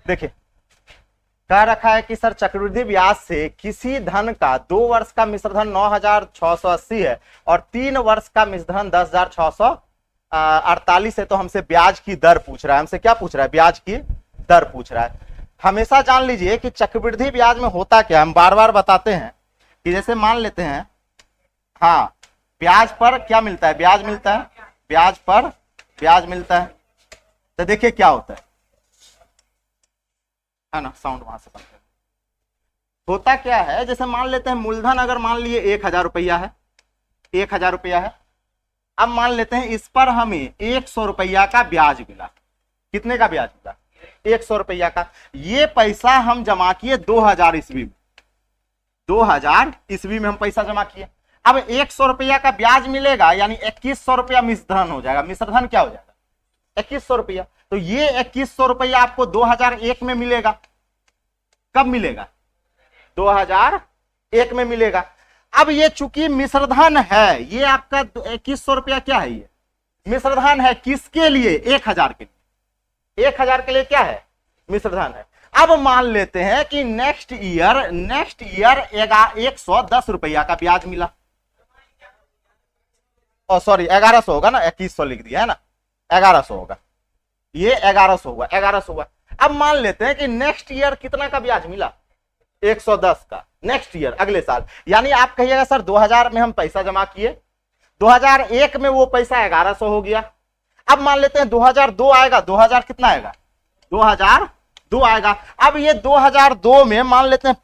देखिए कह रखा है कि सर चक्रवृद्धि ब्याज से किसी धन का 2 वर्ष का मिश्र धन 9,680 है और 3 वर्ष का मिश्र धन 10,648 है, तो हमसे ब्याज की दर पूछ रहा है। हमसे क्या पूछ रहा है? ब्याज की दर पूछ रहा है। हमेशा जान लीजिए कि चक्रवृद्धि ब्याज में होता क्या, हम बार बार बताते हैं कि जैसे मान लेते हैं, हाँ ब्याज पर क्या मिलता है? ब्याज मिलता है, ब्याज पर ब्याज मिलता है। तो देखिए क्या होता है ना, साउंड वहां से बंद कर। होता क्या है, जैसे मान लेते हैं मूलधन अगर मान लिए 1,000 रुपया है, 1,000 रुपया है। अब मान लेते हैं इस पर हमें 100 रुपया का ब्याज मिला। कितने का ब्याज मिला? 100 रुपया का। ये पैसा हम जमा किए 2000 ईस्वी में, 2000 ईस्वी में हम पैसा जमा किए। अब 100 रुपया का ब्याज मिलेगा, यानी 2100 रुपया मिश्रधन हो जाएगा। मिश्रधन क्या हो जाएगा? 2100 रुपया। तो ये 2100 रुपया आपको 2001 में मिलेगा। कब मिलेगा? 2001 में मिलेगा। अब ये चूंकि मिश्रधन है, ये आपका 2100 रुपया क्या है? ये मिश्रधन है। किसके लिए? 1000 के लिए। 1000 के लिए क्या है? मिश्रधन है। अब मान लेते हैं कि नेक्स्ट ईयर 110 रुपया का ब्याज मिला। सॉरी 1100 होगा ना, 2100 लिख दिया है ना, 1100 होगा। ये 1100 हुआ, 1100 हुआ। अब मान लेते हैं कि नेक्स्ट ईयर कितना का ब्याज मिला? 110 का। नेक्स्ट ईयर अगले साल, यानी आप कहिएगा सर 2000 में हम पैसा जमा किए, 2001 में वो पैसा 1100 हो गया। अब मान लेते हैं 2002 आएगा, 2000 कितना आएगा? 2002 आएगा। अब ये 2002 में मान लेते हैं,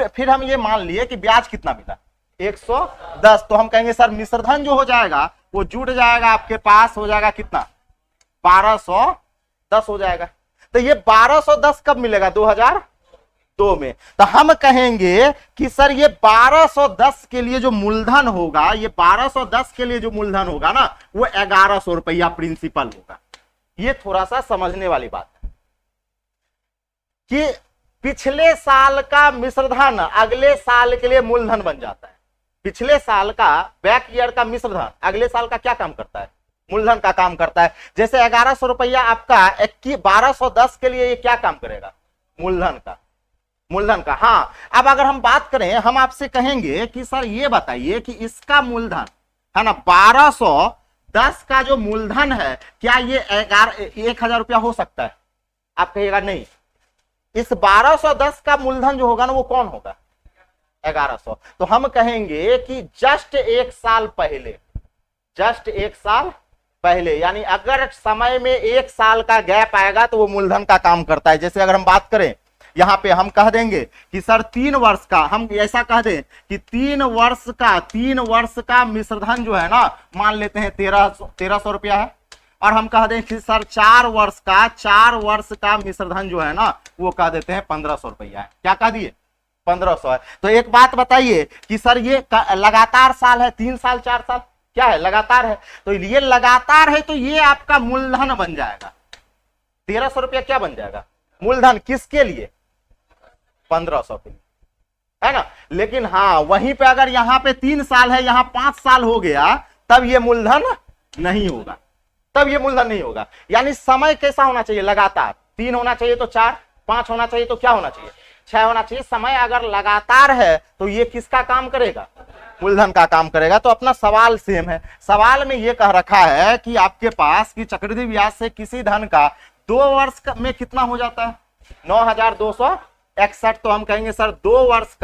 फिर हम ये मान लिए कि ब्याज कितना मिला? 110। तो हम कहेंगे सर मिश्रधन जो हो जाएगा वो जुड़ जाएगा, आपके पास हो जाएगा कितना? 1210 हो जाएगा। तो ये 1210 कब मिलेगा? 2002 में। तो हम कहेंगे कि सर ये 1210 के लिए जो मूलधन होगा, ये 1210 के लिए जो मूलधन होगा ना, वो 1100 रुपया प्रिंसिपल होगा। ये थोड़ा सा समझने वाली बात है कि पिछले साल का मिश्रधन अगले साल के लिए मूलधन बन जाता है। पिछले साल का, बैक ईयर का मिश्रधन अगले साल का क्या काम करता है? मूलधन का काम करता है। जैसे 1100 रुपया आपका 1210 के लिए ये क्या काम करेगा? मूलधन का, मूलधन का। हाँ, अब अगर हम बात करें, हम आपसे कहेंगे कि सर ये बताइए कि इसका मूलधन है ना 1210 का जो मूलधन है, क्या ये 1000 रुपया हो सकता है? आप कहिएगा नहीं। इस 1210 का मूलधन जो होगा ना, वो कौन होगा? 1100। तो हम कहेंगे कि जस्ट एक साल पहले, जस्ट एक साल पहले, यानी अगर समय में एक साल का गैप आएगा तो वो मूलधन का काम करता है। जैसे अगर हम बात करें, यहां पे हम कह देंगे कि सर 3 वर्ष का, हम ऐसा कह दें कि 3 वर्ष का मिश्रधन जो है ना, मान लेते हैं 1300 रुपया है, और हम कह दें कि सर 4 वर्ष का मिश्रधन जो है ना, वो कह देते हैं 1500 रुपया है। क्या कह दिए? 1500 है। तो एक बात बताइए कि सर ये लगातार साल है, 3 साल 4 साल, क्या है? लगातार है। तो ये लगातार है, तो ये आपका मूलधन बन जाएगा। 1300 रुपया क्या बन जाएगा? मूलधन। किसके लिए? 1500 के लिए, है ना। लेकिन हाँ, वहीं पे अगर यहाँ पे 3 साल है, यहाँ 5 साल हो गया, तब ये मूलधन नहीं होगा, तब ये मूलधन नहीं होगा। यानी समय कैसा होना चाहिए? लगातार। 3 होना चाहिए तो 4, 5 होना चाहिए तो क्या होना चाहिए? 6 होना चाहिए। समय अगर लगातार है तो ये किसका काम करेगा? मूलधन का काम करेगा। तो अपना सवाल सेम है। सवाल में ये कह रखा है कि आपके पास कि चक्रवृद्धि ब्याज से किसी धन का 2 वर्ष में कितना हो जाता है? 9261। तो हम कहेंगे सर 2 वर्ष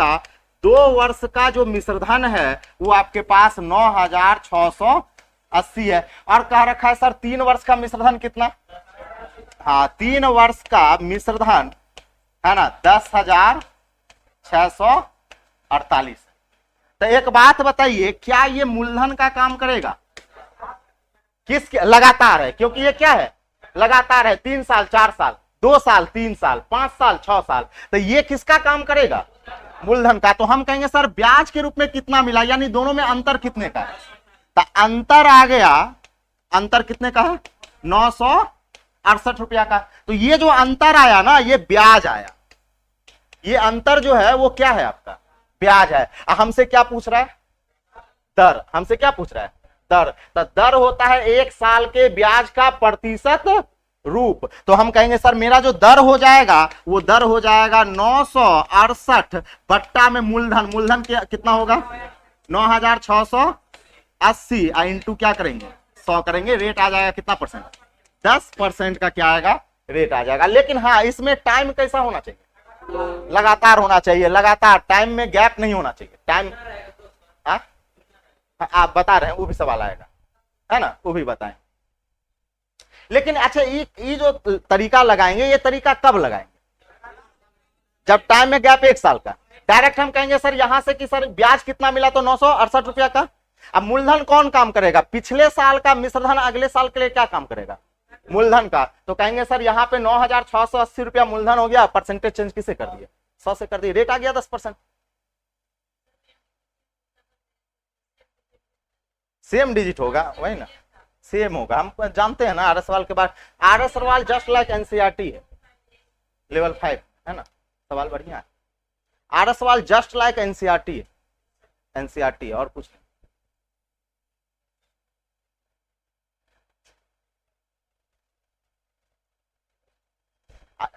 का जो मिश्रधन है वो आपके पास 9680 है। और कह रखा है सर 3 वर्ष का मिश्रधन कितना? हाँ, 3 वर्ष का मिश्रधन है ना 10,648। तो एक बात बताइए, क्या ये मूलधन का काम करेगा? किसके? लगातार है, क्योंकि ये क्या है? लगातार है। 3 साल 4 साल, 2 साल 3 साल, 5 साल 6 साल। तो ये किसका काम करेगा? मूलधन का। तो हम कहेंगे सर ब्याज के रूप में कितना मिला, यानी दोनों में अंतर कितने का है? तो अंतर आ गया, अंतर कितने का है? 968 रुपया का। तो ये जो अंतर आया ना, ये ब्याज आया। ये अंतर जो है वो क्या है? आपका ब्याज है। हमसे क्या पूछ रहा है? दर। हमसे क्या पूछ रहा है? दर। तो दर होता है 1 साल के ब्याज का प्रतिशत रूप। तो हम कहेंगे सर मेरा जो दर हो जाएगा वो दर हो जाएगा 968 बट्टा में मूलधन, मूलधन कितना होगा 9680 इंटू क्या करेंगे 100 करेंगे, रेट आ जाएगा कितना परसेंट 10% का क्या आएगा रेट आ जाएगा। लेकिन हाँ इसमें टाइम कैसा होना चाहिए, लगातार होना चाहिए, लगातार, टाइम में गैप नहीं होना चाहिए। टाइम आप बता रहे हैं, वो भी सवाल आएगा है ना, वो भी बताएं। लेकिन अच्छा ये जो तरीका लगाएंगे ये तरीका कब लगाएंगे, जब टाइम में गैप 1 साल का। डायरेक्ट हम कहेंगे सर यहां से कि सर ब्याज कितना मिला तो 968 रुपया का। अब मूलधन कौन काम करेगा, पिछले साल का मिश्रधन अगले साल के लिए क्या काम करेगा मूलधन का। तो कहेंगे सर यहाँ पे 9680 रुपया मूलधन हो गया, परसेंटेज चेंज किसे कर दिया 100 से कर दिया, रेट आ गया 10%। सेम डिजिट होगा वही ना, सेम होगा, हम जानते हैं ना आर एस सवाल के बाद। आर एस सवाल जस्ट लाइक एनसीईआरटी है, लेवल 5 है ना, सवाल बढ़िया है। आर एस सवाल जस्ट लाइक एनसीईआरटी है, एनसीईआरटी है और कुछ नहीं।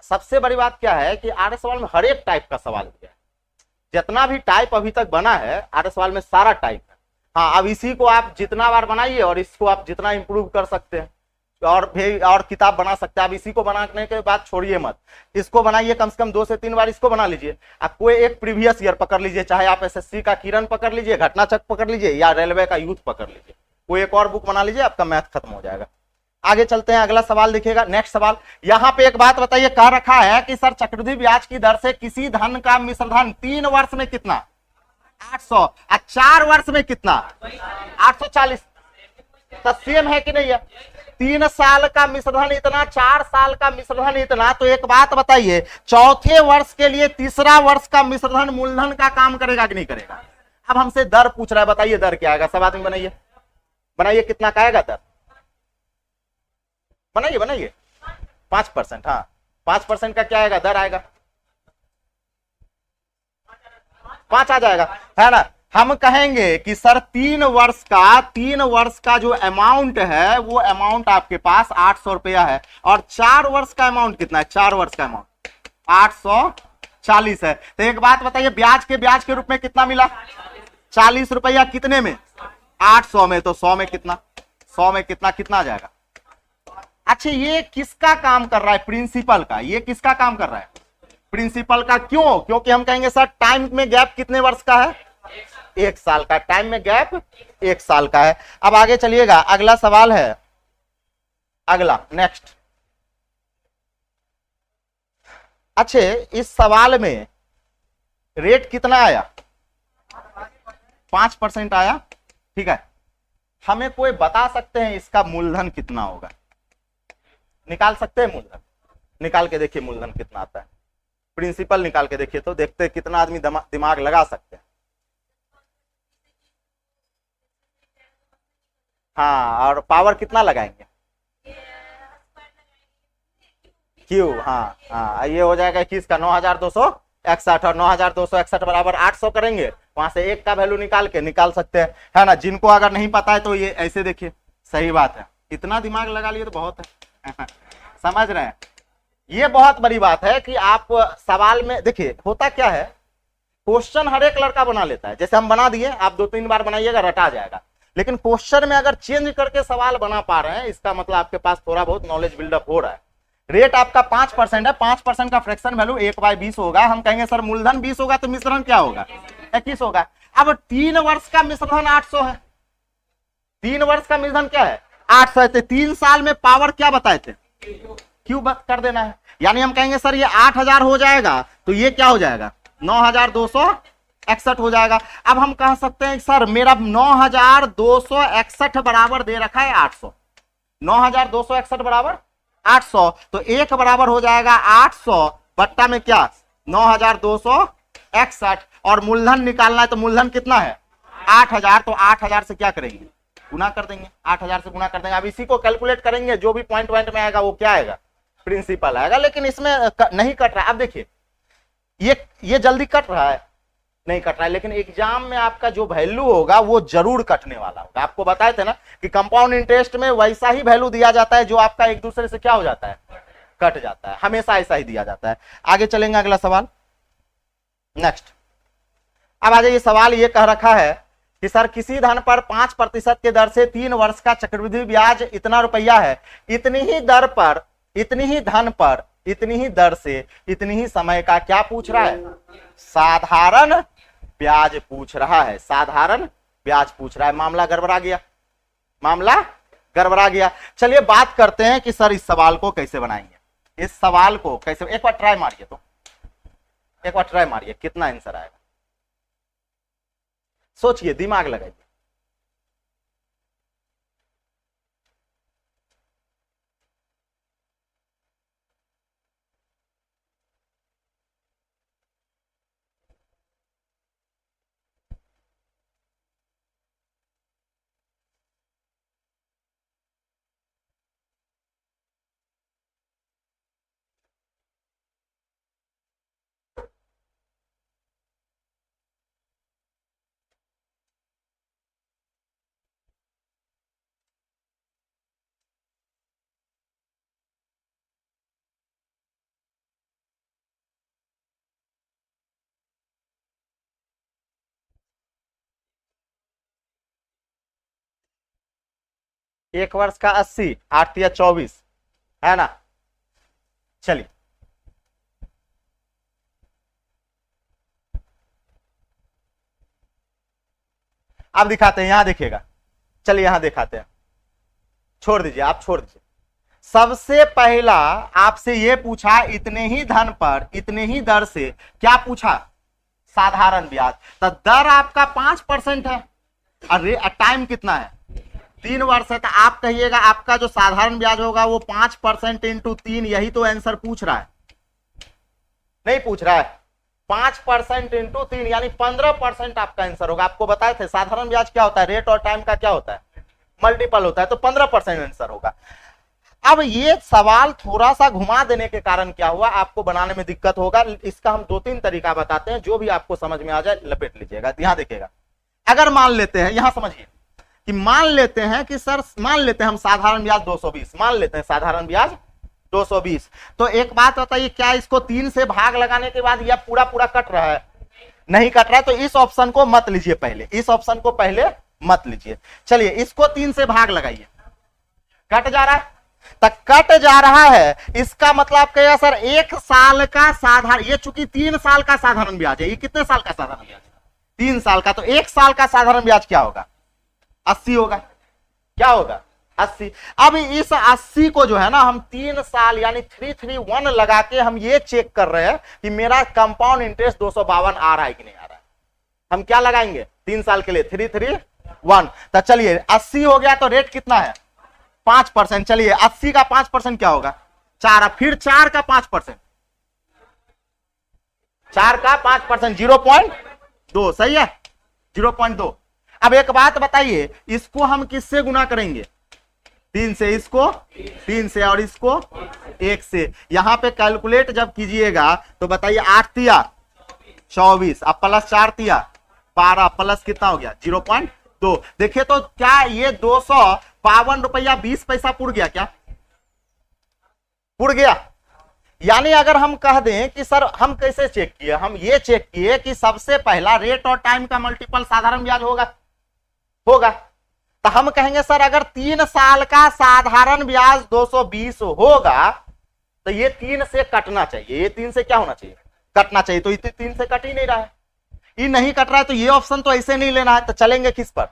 सबसे बड़ी बात क्या है कि आर एस सवाल में हर एक टाइप का सवाल दिया है, जितना भी टाइप अभी तक बना है आर एस सवाल में सारा टाइप है। हाँ अब इसी को आप जितना बार बनाइए और इसको आप जितना इंप्रूव कर सकते हैं और किताब बना सकते हैं। आप इसी को बनाने के बाद छोड़िए मत, इसको बनाइए कम से कम 2 से 3 बार इसको बना लीजिए। आप कोई एक प्रीवियस ईयर पकड़ लीजिए, चाहे आप एसएससी का किरण पकड़ लीजिए, घटनाचक्र पकड़ लीजिए या रेलवे का यूथ पकड़ लीजिए, कोई एक और बुक बना लीजिए, आपका मैथ खत्म हो जाएगा। आगे चलते हैं, अगला सवाल देखिएगा। नेक्स्ट सवाल, यहां पे एक बात बताइए, कह रखा है कि सर चक्रवृद्धि ब्याज की दर से किसी धन का मिश्रधन 3 वर्ष में कितना 800 और 4 वर्ष में कितना 840, तो सेम है कि नहीं है। 3 साल का मिश्रधन इतना, 4 साल का मिश्रधन इतना। तो एक बात बताइए, चौथे वर्ष के लिए तीसरा वर्ष का मिश्रधन मूलधन का काम करेगा कि नहीं करेगा। अब हमसे दर पूछ रहा है, बताइए दर क्या आएगा। सब आदमी बनाइए, बनाइए कितना का आएगा दर, बनाइए बनाइए 5%। हाँ 5% का क्या आएगा दर आएगा 5 आ जाएगा है ना। हम कहेंगे कि सर 3 वर्ष का जो अमाउंट है वो अमाउंट आपके पास 800 रुपया है, और 4 वर्ष का अमाउंट कितना है, 4 वर्ष का अमाउंट 840 है। तो एक बात बताइए, ब्याज के रूप में कितना मिला 40 रुपया, कितने में 800 में, तो 100 में कितना, 100 में कितना आ जाएगा। अच्छा ये किसका काम कर रहा है, प्रिंसिपल का। ये किसका काम कर रहा है, प्रिंसिपल का। क्यों, क्योंकि हम कहेंगे सर टाइम में गैप कितने वर्ष का है 1 साल का, टाइम में गैप 1 साल का है। अब आगे चलिएगा, अगला सवाल है, अगला नेक्स्ट। अच्छे इस सवाल में रेट कितना आया 5% आया, ठीक है। हमें कोई बता सकते हैं इसका मूलधन कितना होगा, निकाल सकते हैं मूलधन, निकाल के देखिए मूलधन कितना आता है। प्रिंसिपल निकाल के देखिए तो देखते हैं कितना आदमी दिमाग लगा सकते हैं। हाँ और पावर कितना लगाएंगे क्यू, हाँ ये हो जाएगा 21 का 9261, और 9261 बराबर 800 करेंगे, वहां से 1 का वैल्यू निकाल सकते हैं है ना। जिनको अगर नहीं पता है तो ये ऐसे देखिए, सही बात है, इतना दिमाग लगा लिए तो बहुत है समझ रहे हैं। ये बहुत बड़ी बात है कि आप सवाल में देखिए होता क्या है, क्वेश्चन हर एक लड़का बना लेता है, जैसे हम बना दिए, आप 2-3 बार बनाइएगा रटा जाएगा। लेकिन क्वेश्चन में अगर चेंज करके सवाल बना पा रहे हैं, इसका मतलब आपके पास थोड़ा बहुत नॉलेज बिल्डअप हो रहा है। रेट आपका 5% है, 5% का फ्रैक्शन वैल्यू 1/20 होगा। हम कहेंगे सर मूलधन 20 होगा तो मिश्रण क्या होगा 21 होगा। अब 3 वर्ष का मिश्रण 800 है, 3 वर्ष का मिश्रण क्या है 800 है, 3 साल में पावर क्या बताए थे क्यों कर देना है। यानी हम कहेंगे सर ये 8000 हो जाएगा, तो ये क्या हो जाएगा 9261 हो जाएगा। अब हम कह सकते हैं सर मेरा 9261 बराबर दे रखा है 800, 9261 बराबर 800, तो 1 बराबर हो जाएगा 800 बट्टा में क्या 9261, और मूलधन निकालना है तो मूलधन कितना है 8000, तो 8000 से क्या करेंगे गुना कर देंगे, 8000 से गुना कर देंगे। अब इसी को कैलकुलेट करेंगे, जो भी पॉइंट में आएगा वो क्या आएगा प्रिंसिपल आएगा। लेकिन इसमें नहीं कट रहा है। अब देखिए ये जल्दी कट रहा है, नहीं कट रहा है, लेकिन एग्जाम में आपका जो वैल्यू होगा वो जरूर कटने वाला होगा। आपको बताए थे ना कि कंपाउंड इंटरेस्ट में वैसा ही वैल्यू दिया जाता है जो आपका एक दूसरे से क्या हो जाता है, कट जाता है, हमेशा ऐसा ही दिया जाता है। आगे चलेंगे, अगला सवाल नेक्स्ट। अब आ जाइए, सवाल ये कह रखा है कि सर किसी धन पर 5% के दर से 3 वर्ष का चक्रवृद्धि ब्याज इतना रुपया है, इतनी ही दर पर, इतनी ही धन पर, इतनी ही दर से, इतनी ही समय का क्या पूछ रहा है, साधारण ब्याज पूछ रहा है, साधारण ब्याज पूछ रहा है। मामला गड़बड़ा गया, मामला गड़बड़ा गया। चलिए बात करते हैं कि सर इस सवाल को कैसे बनाएंगे, इस सवाल को कैसे, एक बार ट्राई मारिए, तो एक बार ट्राई मारिए कितना आंसर आएगा, सोचिए, दिमाग लगाइए। एक वर्ष का 80, 8 या 24 है ना। चलिए अब दिखाते हैं, यहां देखिएगा, चलिए यहां दिखाते हैं, छोड़ दीजिए, आप छोड़ दीजिए। सबसे पहला आपसे यह पूछा इतने ही धन पर इतने ही दर से क्या पूछा, साधारण ब्याज। तो दर आपका 5% है और टाइम कितना है, 3 वर्ष है। तो आप कहिएगा आपका जो साधारण ब्याज होगा वो 5% इंटू 3, यही तो आंसर पूछ रहा है, नहीं पूछ रहा है, 5% इंटू 3 यानी 15% आपका आंसर होगा। आपको बताए थे साधारण ब्याज क्या होता है, रेट और टाइम का क्या होता है, मल्टीपल होता है, तो 15% आंसर होगा। अब ये सवाल थोड़ा सा घुमा देने के कारण क्या हुआ, आपको बनाने में दिक्कत होगा। इसका हम 2-3 तरीका बताते हैं, जो भी आपको समझ में आ जाए लपेट लीजिएगा। यहां देखिएगा, अगर मान लेते हैं, यहां समझिए कि मान लेते हैं कि सर, मान लेते हैं हम साधारण ब्याज 220, मान लेते हैं साधारण ब्याज 220। तो एक बात बताइए, क्या इसको 3 से भाग लगाने के बाद यह पूरा पूरा कट रहा है, नहीं कट रहा है। तो इस ऑप्शन को मत लीजिए पहले, इस ऑप्शन को पहले मत लीजिए। चलिए इसको 3 से भाग लगाइए, कट जा रहा है, तक कट जा रहा है, इसका मतलब कहेगा सर 1 साल का साधारण, ये चूंकि 3 साल का साधारण ब्याज है, ये कितने साल का साधारण ब्याज, 3 साल का। तो 1 साल का साधारण ब्याज क्या होगा, 80 होगा, क्या होगा, 80। अब इस 80 को जो है ना हम 3 साल यानी 331 लगा के हम ये चेक कर रहे हैं कि मेरा कंपाउंड इंटरेस्ट 252 आ रहा है कि नहीं आ रहा है। हम क्या लगाएंगे 3 साल के लिए, 331। तो चलिए 80 हो गया, तो रेट कितना है, 5%। चलिए 80 का 5% क्या होगा, 4। फिर 4 का 5%, 4 का 5% 0.2, सही है, 0.2। अब एक बात बताइए, इसको हम किससे गुना करेंगे, 3 से, इसको 3 से और इसको 1 से। यहां पे कैलकुलेट जब कीजिएगा तो बताइए 8 तिया 24, अब प्लस 4 तिया 12, प्लस कितना हो गया 0.2। देखिए तो क्या ये 252 रुपया 20 पैसा पुड़ गया, क्या पुड़ गया। यानी अगर हम कह दें कि सर हम कैसे चेक किए, हम ये चेक किए कि सबसे पहला रेट और टाइम का मल्टीपल साधारण ब्याज होगा, तो हम कहेंगे सर अगर 3 साल का साधारण ब्याज 220 होगा तो ये 3 से कटना चाहिए, ये 3 से क्या होना चाहिए, कटना चाहिए। तो ये 3 से कट ही नहीं रहा है, ये नहीं कट रहा है, तो ये ऑप्शन तो ऐसे नहीं लेना है। तो चलेंगे किस पर,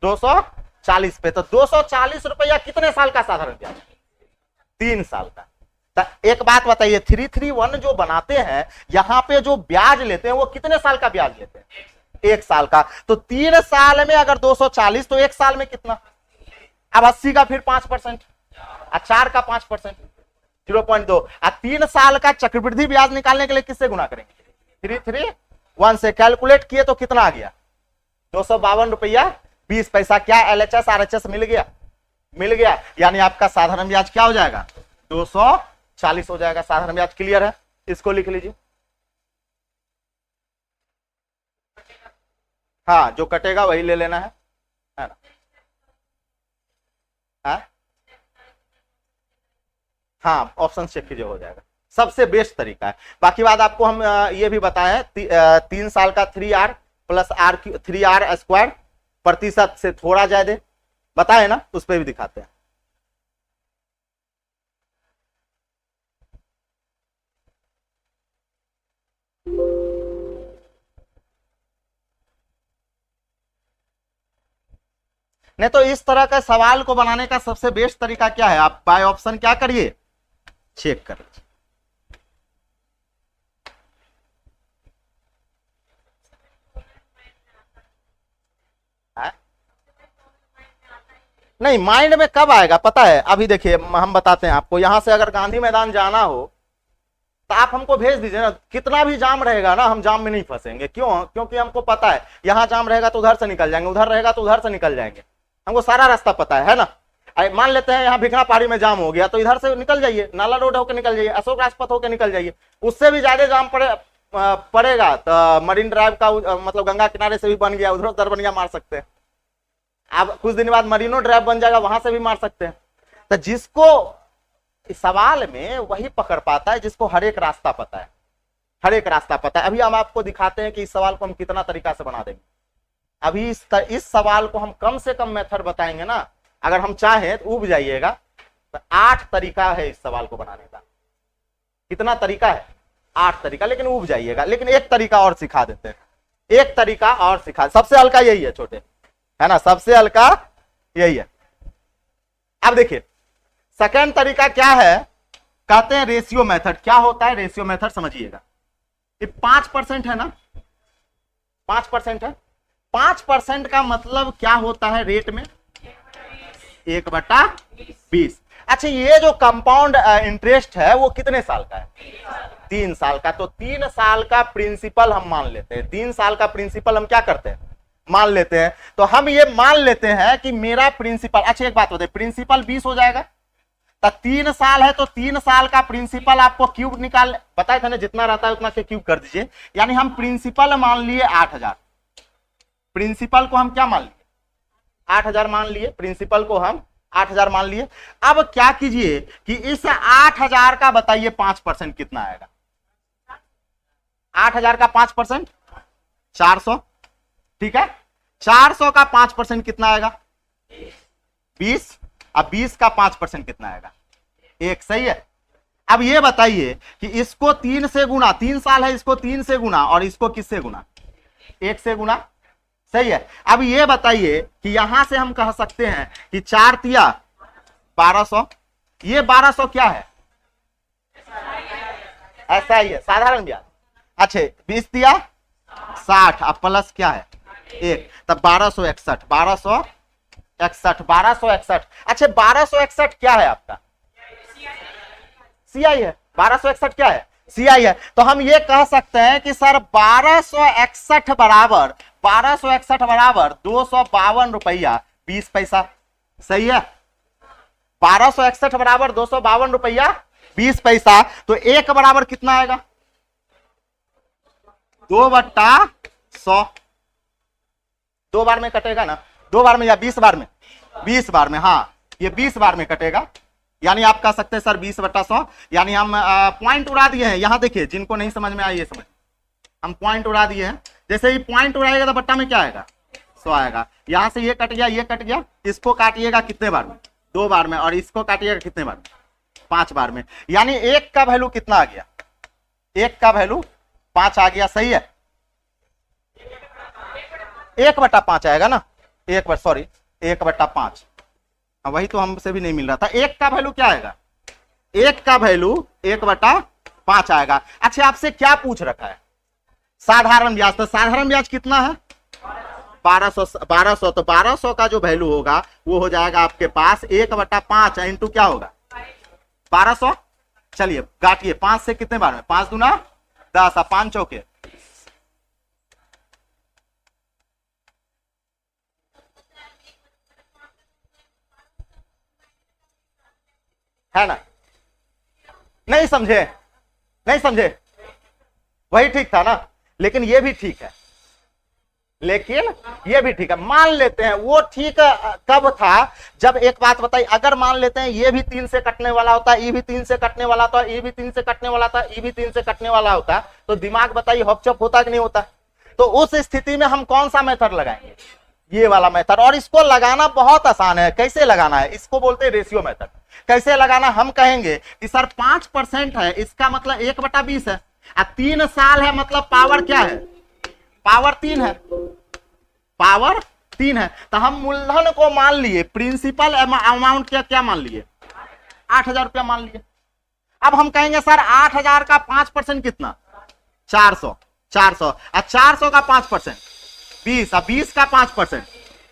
240 पे। तो 240 रुपया कितने साल का साधारण ब्याज, 3 साल का। तो एक बात बताइए, 331 जो बनाते हैं यहां पे जो ब्याज लेते हैं वो कितने साल का ब्याज लेते हैं, 1 साल का। तो 3 साल में अगर 240 तो 1 साल में कितना, अब 80 का फिर 5% और 4 का 5% 0.2। और 3 साल का चक्रवृद्धि ब्याज निकालने के लिए किससे गुना करेंगे, 331 से। कैलकुलेट किए तो कितना आ गया, 252 रुपया 20 पैसा। क्या LHS RHS मिल गया, मिल गया। यानी आपका साधारण ब्याज क्या हो जाएगा, 240 हो जाएगा साधारण ब्याज। क्लियर है, इसको लिख लीजिए। हाँ, जो कटेगा वही ले लेना है ना? हाँ हाँ, ऑप्शन चेक कीजिए, हो जाएगा, सबसे बेस्ट तरीका है। बाकी बात आपको हम ये भी बताए 3 साल का 3R plus are 3R square प्रतिशत से थोड़ा ज्यादा बताए ना, उस पर भी दिखाते हैं। नहीं तो इस तरह का सवाल को बनाने का सबसे बेस्ट तरीका क्या है, आप बाय ऑप्शन क्या करिए, चेक कर लीजिए। नहीं, माइंड में कब आएगा पता है, अभी देखिए हम बताते हैं आपको। यहां से अगर गांधी मैदान जाना हो तो आप हमको भेज दीजिए ना, कितना भी जाम रहेगा ना, हम जाम में नहीं फंसेंगे। क्यों? क्योंकि हमको पता है यहां जाम रहेगा तो उधर से निकल जाएंगे, उधर रहेगा तो उधर से निकल जाएंगे, हमको सारा रास्ता पता है ना। मान लेते हैं यहाँ भिखना पहाड़ी में जाम हो गया तो इधर से निकल जाइए, नाला रोड होकर निकल जाइए, अशोक राजपथ होकर निकल जाइए। उससे भी ज्यादा जाम पड़ेगा तो मरीन ड्राइव का मतलब गंगा किनारे से भी बन गया, उधर दरबनिया मार सकते हैं। अब कुछ दिन बाद मरीनो ड्राइव बन जाएगा, वहां से भी मार सकते हैं। तो जिसको इस सवाल में वही पकड़ पाता है जिसको हर एक रास्ता पता है, हर एक रास्ता पता है। अभी हम आपको दिखाते हैं कि इस सवाल को हम कितना तरीका से बना देंगे। अभी इस सवाल को हम कम से कम मेथड बताएंगे ना, अगर हम चाहें तो उब जाइएगा। तो 8 तरीका है इस सवाल को बनाने का। कितना तरीका है? 8 तरीका, लेकिन उब जाइएगा। लेकिन एक तरीका और सिखा देते हैं, एक तरीका और सिखा, सबसे हल्का यही है छोटे, है ना, सबसे हल्का यही है। अब देखिए सेकंड तरीका क्या है, कहते हैं रेशियो मेथड। क्या होता है रेशियो मेथड, समझिएगा। ये 5% है ना, 5% है। 5% का मतलब क्या होता है रेट में, 1/20। अच्छा, ये जो कंपाउंड इंटरेस्ट है वो कितने साल का है? 3 साल का। तो 3 साल का प्रिंसिपल हम मान लेते हैं। 3 साल का प्रिंसिपल हम क्या करते हैं, मान लेते हैं। तो हम ये मान लेते हैं कि मेरा प्रिंसिपल, अच्छा एक बात बताइए, प्रिंसिपल 20 हो जाएगा तो 3 साल है तो 3 साल का प्रिंसिपल आपको क्यूब निकाल, बताए थे ना, जितना रहता है उतना के क्यूब कर दीजिए। यानी हम प्रिंसिपल मान लिए 8000, प्रिंसिपल को हम क्या मान लिए, 8000 मान लिए, प्रिंसिपल को हम 8000 मान लिए। अब क्या कीजिए कि इस 8000 का बताइए 5% कितना आएगा। 8000 का 5% 400, ठीक है। 400 का 5% कितना आएगा, 20। अब 20 का 5% कितना आएगा, 1। सही है। अब ये बताइए कि इसको 3 से गुना, 3 साल है, इसको 3 से गुना, और इसको किससे गुना, 1 से गुना। सही है। अब ये बताइए कि यहां से हम कह सकते हैं कि 4 तिया 1200, ये 1200 क्या है, ऐसा ही है, साधारण ब्याज। अच्छा 20 तिया 60, अब प्लस क्या है 1, तब 1261, 1261, 1261। अच्छा 1261 क्या है आपका, सीआई है। 1261 क्या है, सीआई है। तो हम ये कह सकते हैं कि सर 1261 बराबर 252 रुपया 20 पैसा। सही है। 1261 बराबर 252 रुपया 20 पैसा। तो 1 बराबर कितना आएगा, 2/100। 2 बार में कटेगा ना, 2 बार में या 20 बार में, 20 बार में, हाँ ये 20 बार में कटेगा। यानी आप कह सकते हैं सर 20/100। यानी हम पॉइंट उड़ा दिए हैं। यहां देखिए, जिनको नहीं समझ में आया ये समझ, हम पॉइंट उड़ा दिए हैं। जैसे ही पॉइंट उड़ाएगा तो बट्टा में क्या आएगा, 100 आएगा। यहां से ये कट गया, ये कट गया। इसको काटिएगा कितने बार में, 2 बार में, और इसको काटिएगा कितने बार में, 5 बार में। यानी 1 का वैल्यू कितना आ गया, 1 का वैल्यू 5 आ गया। सही है। 1/5 आएगा ना, 1/5। वही तो हमसे भी नहीं मिल रहा था। 1 का वैल्यू क्या आएगा, 1 का वैल्यू 1/5 आएगा। अच्छा आपसे क्या पूछ रखा है, साधारण ब्याज। तो साधारण ब्याज कितना है, 1200। तो 1200 का जो वैल्यू होगा वो हो जाएगा आपके पास 1/5 इंटू क्या होगा, 1200। चलिए काटिए, 5 से कितने बार में, 5 दूना 10, 5 चौके, है ना। नहीं समझे, नहीं समझे, वही ठीक था ना, लेकिन ये भी ठीक है। लेकिन ये भी ठीक है, मान लेते हैं वो ठीक कब था, जब एक बात बताइए, अगर मान लेते हैं ये भी 3 से कटने वाला होता, ये भी 3 से कटने वाला होता, ये भी 3 से कटने वाला था, ये भी 3 से कटने वाला होता, तो दिमाग बताइए हॉपचप होता कि नहीं होता। तो उस स्थिति में हम कौन सा मेथड लगाएंगे, ये वाला मेथड। और इसको लगाना बहुत आसान है। कैसे लगाना है, इसको बोलते हैं रेशियो मेथड। कैसे लगाना, हम कहेंगे कि सर 5% है, इसका मतलब 1/20 है, 3 साल है, मतलब पावर क्या है, पावर 3 है, पावर 3 है। तो हम मूलधन को मान लिए, प्रिंसिपल अमाउंट क्या मान लिए, 8,000 रुपया मान लिए। अब हम कहेंगे सर 8,000 का 5% कितना, 400, 400 और 400 का 5% 20, और 20 का 5%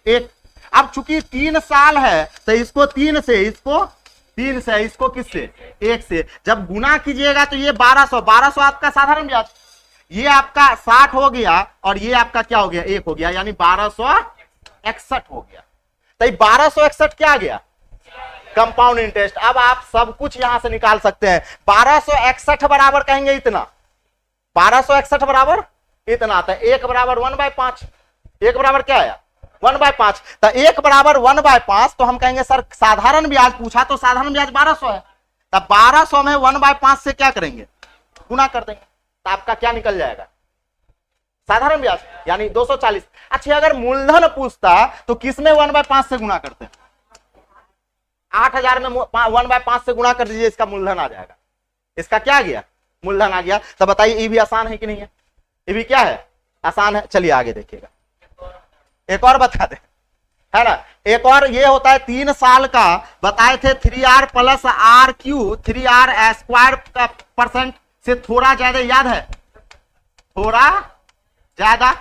1। अब चूंकि 3 साल है तो इसको 3 से, इसको 3 से, इसको किससे, 1 से जब गुना कीजिएगा तो ये 1200, 1200 आपका साधारण ब्याज, ये आपका 60 हो गया और ये आपका क्या हो गया, 1 हो गया, यानी 1261 हो गया। तो 1261 क्या आ गया, कंपाउंड इंटरेस्ट। अब आप सब कुछ यहां से निकाल सकते हैं। 1261 बराबर कहेंगे इतना, 1261 बराबर इतना आता है। 1 बराबर 1/5, 1 बराबर क्या आया, 1/5। तो 1 बराबर 1/5, तो हम कहेंगे सर साधारण ब्याज पूछा तो साधारण ब्याज 1200 है, तब 1200 में 1/5 से क्या करेंगे, गुना कर देंगे, तो आपका क्या निकल जाएगा, साधारण ब्याज, यानी 240। अच्छा, अगर मूलधन पूछता तो किसमें 1/5 से गुना करते हैं, 8,000 में 1/5 से गुना कर दीजिए, इसका मूलधन आ जाएगा। इसका क्या आ गया, मूलधन आ गया। तो बताइए ये भी आसान है कि नहीं है, ये भी क्या है, आसान है। चलिए आगे देखिएगा, एक और बता दे, है ना। एक और ये होता है 3 साल का, बताए थे 3R + RQ, 3R² % से थोड़ा ज्यादा, याद है, थोड़ा ज्यादा।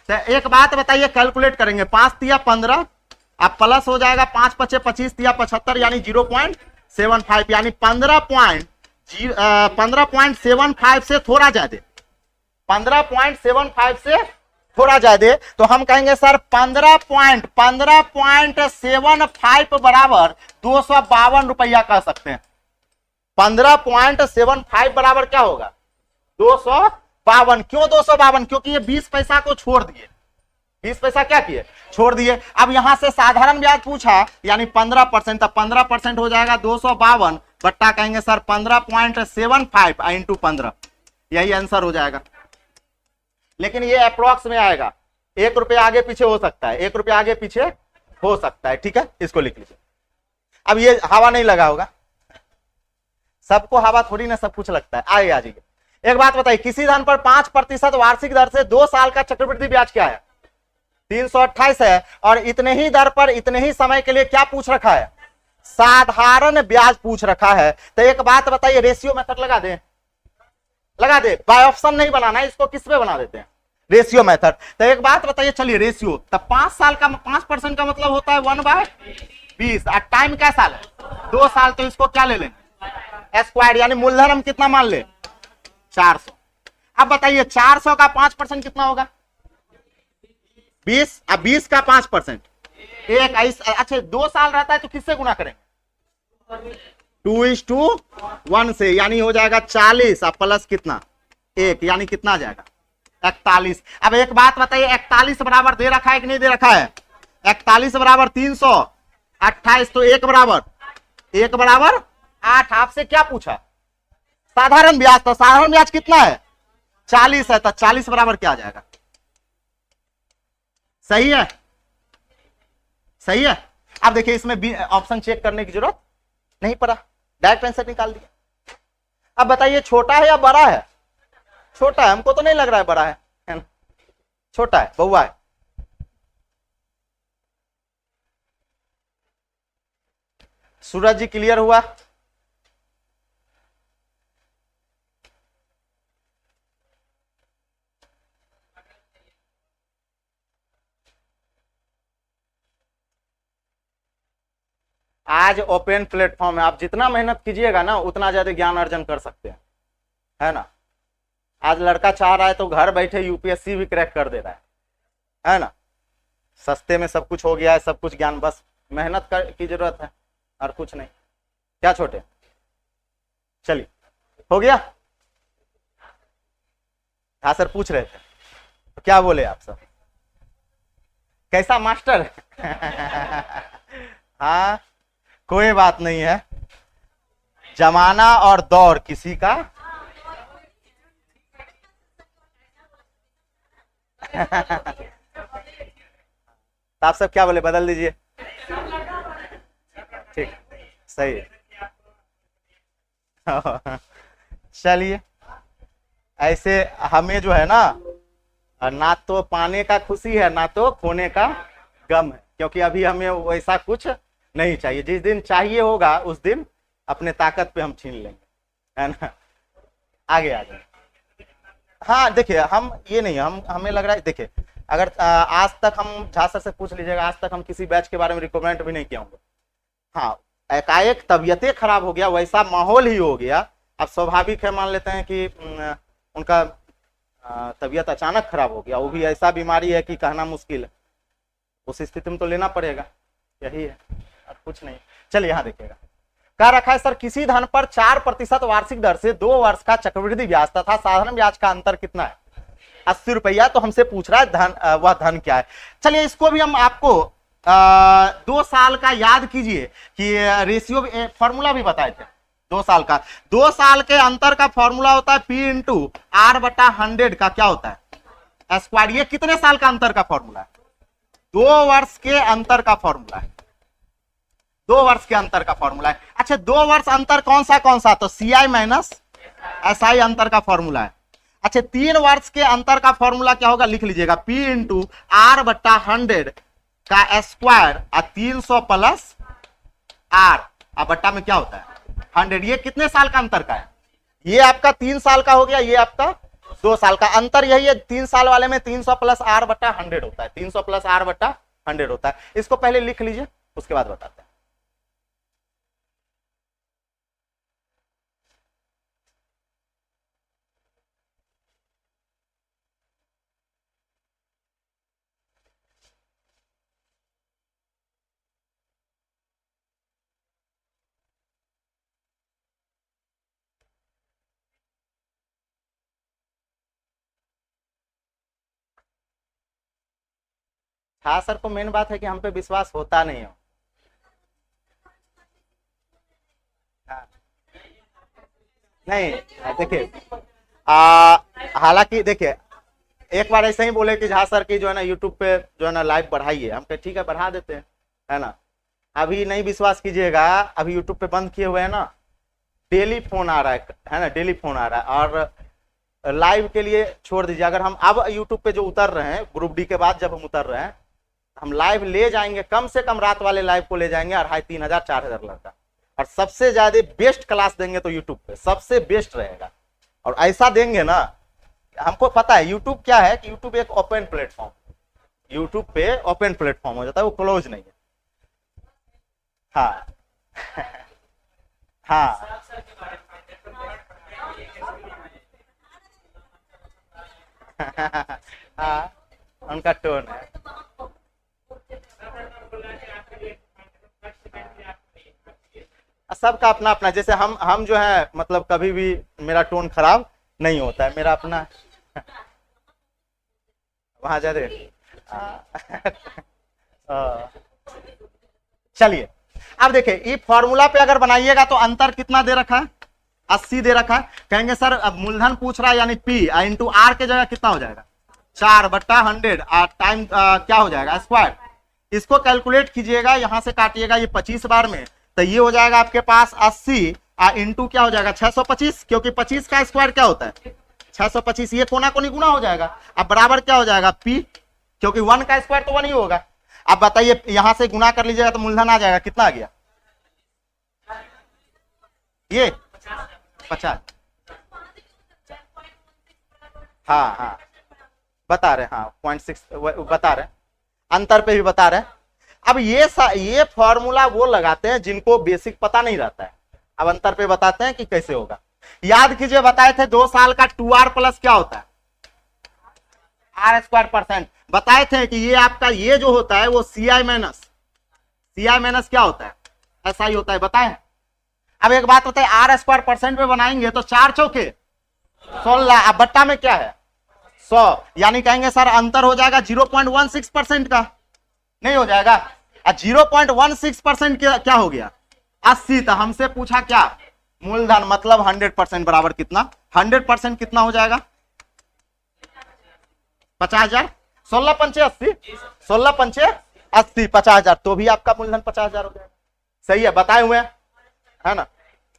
तो एक बात बताइए, कैलकुलेट करेंगे, 5 तिया 15, अब प्लस हो जाएगा 5 × 5 = 25, तिया 75, यानी 0.75, यानी 15.75 से थोड़ा ज्यादा, 15.75 से थोड़ा ज्यादा। तो हम कहेंगे सर 15.75 बराबर 252 रुपया कह सकते हैं। 15.75 बराबर क्या होगा, 252। क्यों 252, क्योंकि ये 20 पैसा को छोड़ दिए, 20 पैसा क्या किए, छोड़ दिए। अब यहां से साधारण ब्याज पूछा, यानी 15%, तब 15% हो जाएगा 252 बट्टा कहेंगे सर 15.75 × 15, यही आंसर हो जाएगा। लेकिन ये अप्रोक्स में आएगा, 1 रुपया आगे पीछे हो सकता है, 1 रुपया आगे पीछे हो सकता है, ठीक है, इसको लिख लीजिए। अब ये हवा नहीं लगा होगा, सबको हवा थोड़ी ना सब कुछ लगता है। आगे आ जाइए, एक बात बताइए, किसी धन पर 5% वार्षिक दर से 2 साल का चक्रवृद्धि ब्याज क्या है, 328 है, और इतने ही दर पर इतने ही समय के लिए क्या पूछ रखा है, साधारण ब्याज पूछ रखा है। तो एक बात बताइए, रेशियो मेथड लगा दे, लगा दे, बाय ऑप्शन नहीं बनाना है, इसको किस पे बना देते हैं, रेशियो मेथड। तो एक बात बताइए, चलिए रेशियो, तब 5 साल का 5% का मतलब होता है 1/20, और टाइम क्या साल है, 2 साल, तो इसको क्या ले लेंगे, स्क्वायर, यानी मूलधन हम कितना मान ले, 400। अब बताइए 400 का 5% कितना होगा, 20, अब 20 का 5% 1। अच्छा 2 साल रहता है तो किससे गुना करेंगे, 2:1 से, यानी हो जाएगा 40 और प्लस कितना 1, यानी कितना आ जाएगा 41। अब एक बात बताइए, 41 बराबर दे रखा है कि नहीं दे रखा है, 41 बराबर 328, तो 1 बराबर 8। आपसे क्या पूछा, साधारण ब्याज, तो साधारण ब्याज कितना है, 40 है, तो 40 बराबर क्या आ जाएगा, सही है, सही है। अब देखिए इसमें ऑप्शन चेक करने की जरूरत नहीं पड़ा, डायरेक्ट आंसर निकाल दिया। अब बताइए छोटा है या बड़ा है, छोटा है, हमको तो नहीं लग रहा है बड़ा है ना? छोटा है, बउआ है। सूरज जी क्लियर हुआ, आज ओपन प्लेटफॉर्म है, आप जितना मेहनत कीजिएगा ना उतना ज्यादा ज्ञान अर्जन कर सकते हैं, है ना। आज लड़का चाह रहा है तो घर बैठे यूपीएससी भी क्रैक कर दे रहा है ना। सस्ते में सब कुछ हो गया है, सब कुछ ज्ञान, बस मेहनत की जरूरत है और कुछ नहीं। क्या छोटे, चलिए हो गया। हाँ सर पूछ रहे थे, तो क्या बोले आप सब, कैसा मास्टर? हाँ, कोई बात नहीं है, जमाना और दौर किसी का तो आप सब क्या बोले, बदल दीजिए। ठीक, सही है। चलिए, ऐसे हमें जो है ना तो पाने का खुशी है ना तो खोने का गम है, क्योंकि अभी हमें वैसा कुछ नहीं चाहिए। जिस दिन चाहिए होगा उस दिन अपने ताकत पे हम छीन लेंगे, है ना। आगे आगे। हाँ देखिए, हम ये नहीं, हम हमें लग रहा है, देखिए अगर आज तक हम झा सर से पूछ लीजिएगा, आज तक हम किसी बैच के बारे में रिकमेंड भी नहीं किया होंगे। हाँ, एकाएक तबीयतें खराब हो गया, वैसा माहौल ही हो गया। अब स्वाभाविक है, मान लेते हैं कि उनका तबीयत अचानक खराब हो गया, वो भी ऐसा बीमारी है कि कहना मुश्किल है, उस स्थिति में तो लेना पड़ेगा, यही है, अब कुछ नहीं। चलिए यहाँ देखिएगा, कह रखा है सर किसी धन पर 4% वार्षिक दर से 2 वर्ष का चक्रवृद्धि ब्याज तथा साधारण ब्याज का अंतर कितना है? 80 रुपया। तो हमसे पूछ रहा है धन, वह धन क्या है। चलिए इसको भी हम आपको 2 साल का याद कीजिए कि रेशियो फॉर्मूला भी बताए थे 2 साल का। 2 साल के अंतर का फॉर्मूला होता है P इंटू R बटा 100 का क्या होता है स्क्वायर। ये कितने साल का अंतर का फॉर्मूला है? 2 वर्ष के अंतर का फॉर्मूला है, 2 वर्ष के अंतर का फॉर्मूला है। अच्छा, 2 वर्ष अंतर कौन सा? तो CI माइनस SI अंतर का फॉर्मूला है। अच्छा, 3 वर्ष के अंतर का फॉर्मूला क्या होगा, लिख लीजिएगा, P इंटू R बटा 100 का स्क्वायर 300 प्लस R बट्टा में क्या होता है 100। ये कितने साल का अंतर का है? ये आपका 3 साल का हो गया, ये आपका 2 साल का। अंतर यही है, 3 साल वाले में 300 प्लस R बट्टा 100 होता है, 300 प्लस R बट्टा 100 होता है। इसको पहले लिख लीजिए, उसके बाद बताते हैं। हाँ सर को मेन बात है कि हम पे विश्वास होता नहीं हो। हाँ। नहीं देखिए, हालांकि देखिए, एक बार ऐसे ही बोले कि झा सर की जो है ना यूट्यूब पे जो है ना लाइव बढ़ाइए, हम कहे ठीक है बढ़ा देते हैं, है ना। अभी नहीं विश्वास कीजिएगा, अभी यूट्यूब पे बंद किए हुए हैं ना, डेली फोन आ रहा है ना, डेली फोन आ रहा है। और लाइव के लिए छोड़ दीजिए, अगर हम अब यूट्यूब पे जो उतर रहे हैं ग्रुप डी के बाद जब हम उतर रहे हैं, हम लाइव ले जाएंगे, कम से कम रात वाले लाइव को ले जाएंगे 2500-3000 4000 लड़का, और सबसे ज्यादा बेस्ट क्लास देंगे तो यूट्यूब पे सबसे बेस्ट रहेगा। और ऐसा देंगे ना, हमको पता है यूट्यूब क्या है कि यूट्यूब एक ओपन प्लेटफॉर्म, यूट्यूब पे ओपन प्लेटफॉर्म हो जाता है, वो क्लोज नहीं है। हाँ हाँ हाँ, उनका टोन है। सबका अपना अपना, जैसे हम जो है मतलब कभी भी मेरा टोन खराब नहीं होता है, मेरा अपना। वहां जा रहे। चलिए अब देखिए, ये फॉर्मूला पे अगर बनाइएगा तो अंतर कितना दे रखा है 80 दे रखा है। कहेंगे सर अब मूलधन पूछ रहा है, यानी P इंटू R के जगह कितना हो जाएगा 4 बट्टा 100 टाइम क्या हो जाएगा स्क्वायर। इसको कैलकुलेट कीजिएगा, यहां से काटिएगा ये 25 बार में, तो ये हो जाएगा आपके पास 80 इंटू क्या हो जाएगा 625, क्योंकि 25 का स्क्वायर क्या होता है 625। ये कोना कोनी गुना हो जाएगा, अब बराबर क्या हो जाएगा P, क्योंकि 1 का स्क्वायर तो 1 ही होगा। अब बताइए यहां से गुना कर लीजिएगा तो मूलधन आ जाएगा, कितना आ गया ये 50। हाँ हाँ बता रहे, हाँ 0.6 बता रहे, अंतर पे भी बता रहे। अब ये फॉर्मूला वो लगाते हैं जिनको बेसिक पता नहीं रहता है। अब अंतर पे बताते हैं कि कैसे होगा। याद कीजिए, बताए थे 2 साल का 2R प्लस क्या होता है R²%। बताए थे कि ये आपका ये जो होता है वो CI माइनस क्या होता है SI होता है, बताए। अब एक बात होता है R² % में बनाएंगे तो 4 चौके 16, अब बट्टा में क्या है 100, यानी कहेंगे सर अंतर हो जाएगा 0.16% का, नहीं हो जाएगा। 0.16% क्या हो गया 80। तो हमसे पूछा क्या मूलधन मतलब 100% बराबर कितना, 100% कितना हो जाएगा 50,000। 16 पंचे 80, 16 पंचे 80, 50,000। तो भी आपका मूलधन 50,000 हो जाएगा। सही है, बताए हुए है ना।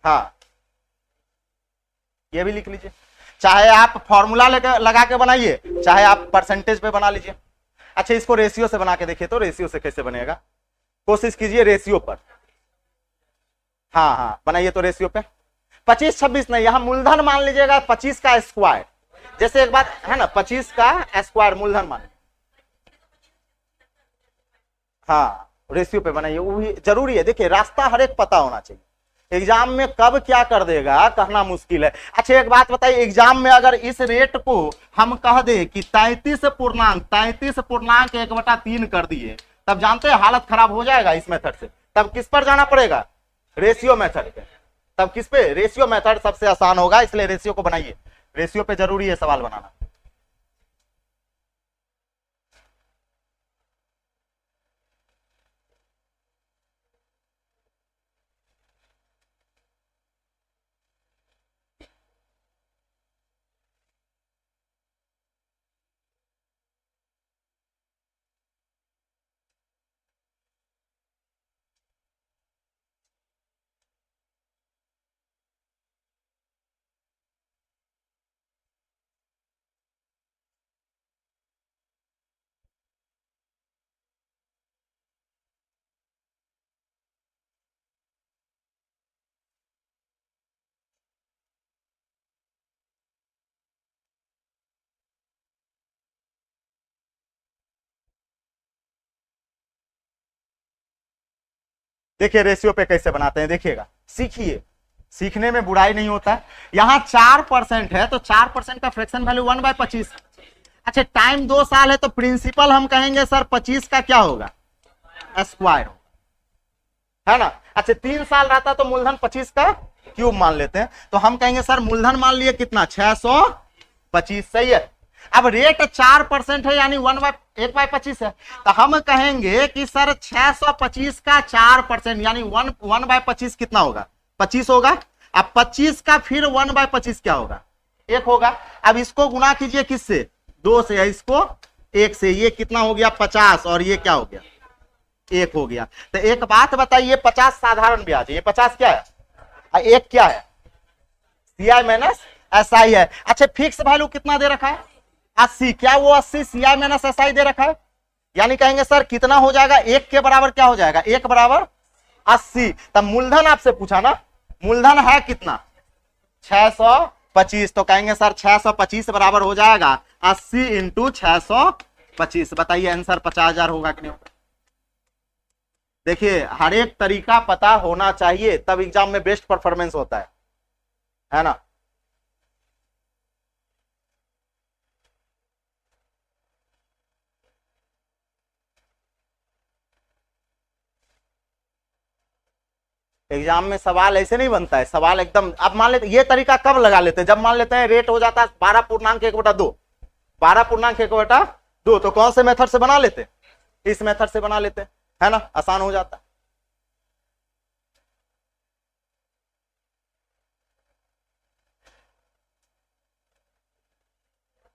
हाँ ये भी लिख लीजिए, चाहे आप फॉर्मूला लगा के बनाइए, चाहे आप परसेंटेज पे बना लीजिए। अच्छा इसको रेशियो से बना के देखिए, तो रेशियो से कैसे बनेगा, कोशिश कीजिए रेशियो पर। हाँ हाँ बनाइए तो रेशियो पे। 25 26 नहीं, यहां मूलधन मान लीजिएगा 25 का स्क्वायर। जैसे एक बात है ना, 25 का स्क्वायर मूलधन मान। हाँ रेशियो पे बनाइए, वो भी जरूरी है। देखिए रास्ता हर एक पता होना चाहिए, एग्जाम में कब क्या कर देगा कहना मुश्किल है। अच्छा एक बात बताइए, एग्जाम में अगर इस रेट को हम कह दे कि 33 पूर्णांक 1/3 कर दिए, तब जानते हैं हालत खराब हो जाएगा इस मेथड से। तब किस पर जाना पड़ेगा, रेशियो मेथड पे। तब किस पे, रेशियो मेथड सबसे आसान होगा, इसलिए रेशियो को बनाइए। रेशियो पे जरूरी है सवाल बनाना। देखिए रेशियो पे कैसे बनाते हैं, देखिएगा, सीखिए, सीखने में बुराई नहीं होता है। यहां 4% है, तो 4% का फ्रैक्शन वैल्यू 1/25। अच्छा टाइम 2 साल है, तो प्रिंसिपल हम कहेंगे सर 25 का क्या होगा स्क्वायर होगा, है ना। अच्छा 3 साल रहता तो मूलधन 25 का क्यूब मान लेते हैं, तो हम कहेंगे सर मूलधन मान लिए कितना 625। सही है। अब रेट 4% है, यानी 1/25 है, तो हम कहेंगे कि सर 625 का 4% यानी 1/25 कितना होगा 25 होगा। अब 25 का फिर 1/25 क्या होगा 1 होगा। अब इसको गुना कीजिए किससे 2 से, इसको 1 से, ये कितना हो गया 50, और ये क्या हो गया 1 हो गया। तो एक बात बताइए, 50 साधारण ब्याज है, ये 50 क्या है, 1 क्या है CI माइनस SI है। अच्छा फिक्स वैल्यू कितना दे रखा है 80, क्या वो 80 CI माइनस SI दे रखा है, यानी कहेंगे सर कितना हो जाएगा 1 के बराबर, क्या हो जाएगा 1 बराबर 80। तब मूलधन आपसे पूछा ना, मूलधन है कितना 625, तो कहेंगे सर 625 बराबर हो जाएगा 80 इंटू 625। बताइए आंसर 50,000 होगा कि नहीं होगा। देखिए हर एक तरीका पता होना चाहिए, तब एग्जाम में बेस्ट परफॉर्मेंस होता है ना। एग्जाम में सवाल ऐसे नहीं बनता है, सवाल एकदम, अब मान लेते ये तरीका कब लगा लेते हैं, जब मान लेते हैं रेट हो जाता है 12.1/2, 12.1/2, तो कौन से मेथड से बना लेते, इस मेथड से बना लेते, है ना, आसान हो जाता है।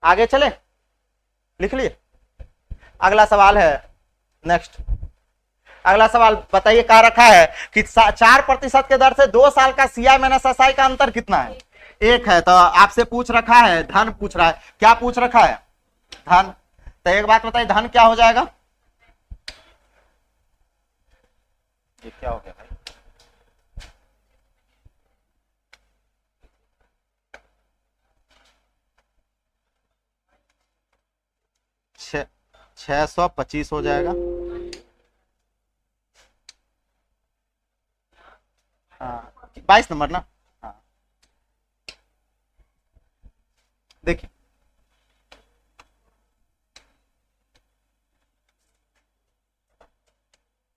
आगे चले, लिख लिए। अगला सवाल है, नेक्स्ट अगला सवाल बताइए, कहा रखा है कि 4% के दर से 2 साल का CI माइनस SI का अंतर कितना है 1 है। तो आपसे पूछ रखा है, धन पूछ रहा है, क्या पूछ रखा है धन। तो एक बात बताइए धन क्या हो जाएगा, ये क्या हो गया भाई, छह 625 हो जाएगा। हाँ 22 नंबर ना। हाँ देखिए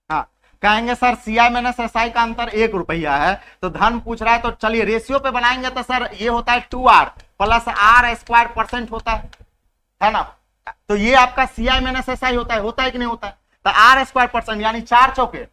हाँ कहेंगे सर CI माइनस SI का अंतर 1 रुपया है, तो धन पूछ रहा है, तो चलिए रेशियो पे बनाएंगे, तो सर ये होता है 2R प्लस R² % होता है ना। तो ये आपका CI माइनस SI होता है कि नहीं होता है। तो आर स्क्वायर परसेंट यानी 4 चौके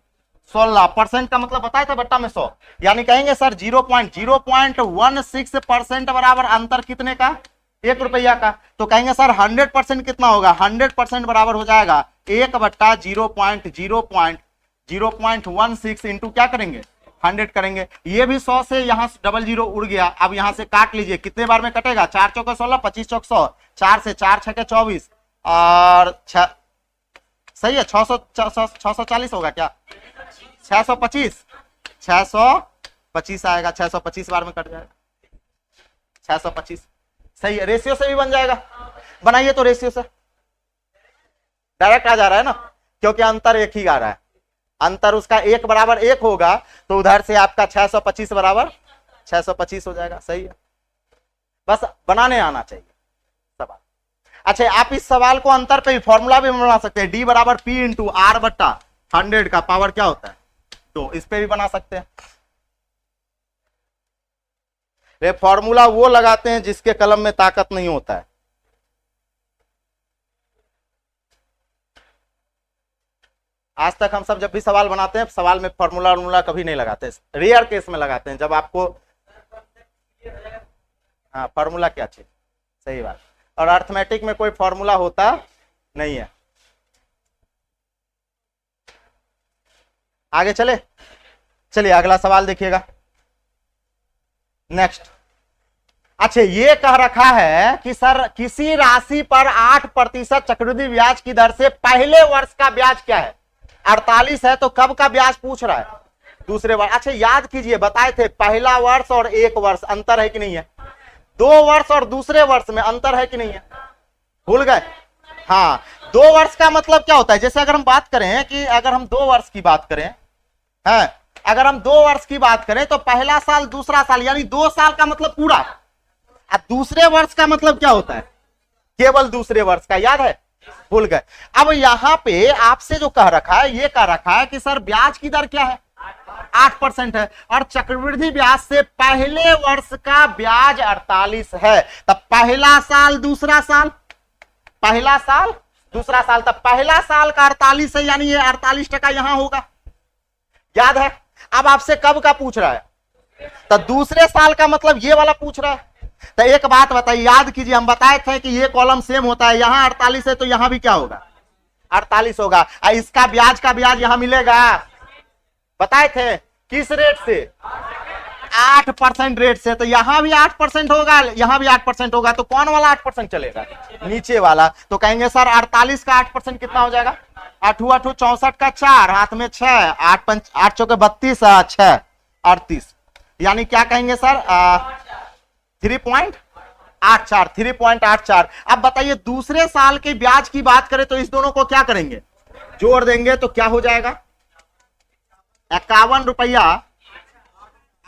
16 परसेंट का मतलब बताया था बट्टा में 100, यानी कहेंगे सर 0.16% बराबर अंतर कितने का, 1 रुपया का। तो कहेंगे सर 100% कितना होगा, 100% बराबर हो जाएगा 1/0.16 इंटू क्या करेंगे 100 करेंगे। ये भी 100 से यहाँ डबल जीरो उड़ गया, अब यहाँ से काट लीजिए, कितने बार में कटेगा, 4 चौके 16, 25 चौक 100, 4 से 4 छके 24 और 6 सही है 640 होगा क्या, 625 आएगा, 625 बार में कट जाएगा 625, सही है। रेशियो से भी बन जाएगा, बनाइए तो रेशियो से डायरेक्ट आ जा रहा है ना, क्योंकि अंतर एक ही आ रहा है, अंतर उसका 1 बराबर 1 होगा तो उधर से आपका 625 बराबर 625 हो जाएगा, सही है। बस बनाने आना चाहिए सवाल। अच्छा आप इस सवाल को अंतर पे फॉर्मूला भी बना सकते हैं, डी बराबर पी इंटू आर बट्टा 100 का पावर क्या होता है, तो इस पे भी बना सकते हैं। ये फॉर्मूला वो लगाते हैं जिसके कलम में ताकत नहीं होता है। आज तक हम सब जब भी सवाल बनाते हैं सवाल में फॉर्मूला कभी नहीं लगाते, रेयर केस में लगाते हैं जब आपको, हाँ फॉर्मूला क्या चीज, सही बात। और अर्थमेटिक में कोई फॉर्मूला होता नहीं है। आगे चलिए अगला सवाल देखिएगा नेक्स्ट। अच्छा ये कह रखा है कि सर किसी राशि पर 8% चक्रवृद्धि ब्याज की दर से पहले वर्ष का ब्याज क्या है, 48 है, तो कब का ब्याज पूछ रहा है, दूसरे वर्ष। अच्छा याद कीजिए बताए थे पहला वर्ष और 1 वर्ष अंतर है कि नहीं है, 2 वर्ष और दूसरे वर्ष में अंतर है कि नहीं है, भूल गए। हाँ 2 वर्ष का मतलब क्या होता है, जैसे अगर हम बात करें कि अगर हम 2 वर्ष की बात करें, है अगर हम 2 वर्ष की बात करें तो पहला साल दूसरा साल यानी 2 साल का मतलब पूरा, और दूसरे वर्ष का मतलब क्या होता है, केवल दूसरे वर्ष का, याद है, भूल गए। अब यहां पे आपसे जो कह रखा है, ये कह रखा है कि सर ब्याज की दर क्या है, 8% है, और चक्रवृद्धि ब्याज से पहले वर्ष का ब्याज 48 है। तब पहला साल दूसरा साल, पहला साल दूसरा साल, तब पहला साल का 48 है, यानी ये 48% यहां होगा, याद है। अब आपसे कब का पूछ रहा है, तो दूसरे साल का मतलब ये वाला पूछ रहा है। तो एक बात बताइए, याद कीजिए हम बताए थे कि ये कॉलम सेम होता है, यहां 48 है तो यहां भी क्या होगा 48 होगा, इसका ब्याज का ब्याज यहां मिलेगा, बताए थे किस रेट से, 8% रेट से, तो यहां भी 8% होगा, यहां भी 8% होगा, तो कौन वाला 8% चलेगा, नीचे वाला। तो कहेंगे सर 48 का 8% कितना हो जाएगा, 8 8 64 का 4 हाथ में 6, 8 चौके 32, 6 38, यानी क्या कहेंगे सर 3.84। अब बताइए दूसरे साल के ब्याज की बात करें तो इस दोनों को क्या करेंगे, जोड़ देंगे तो क्या हो जाएगा 51 रुपया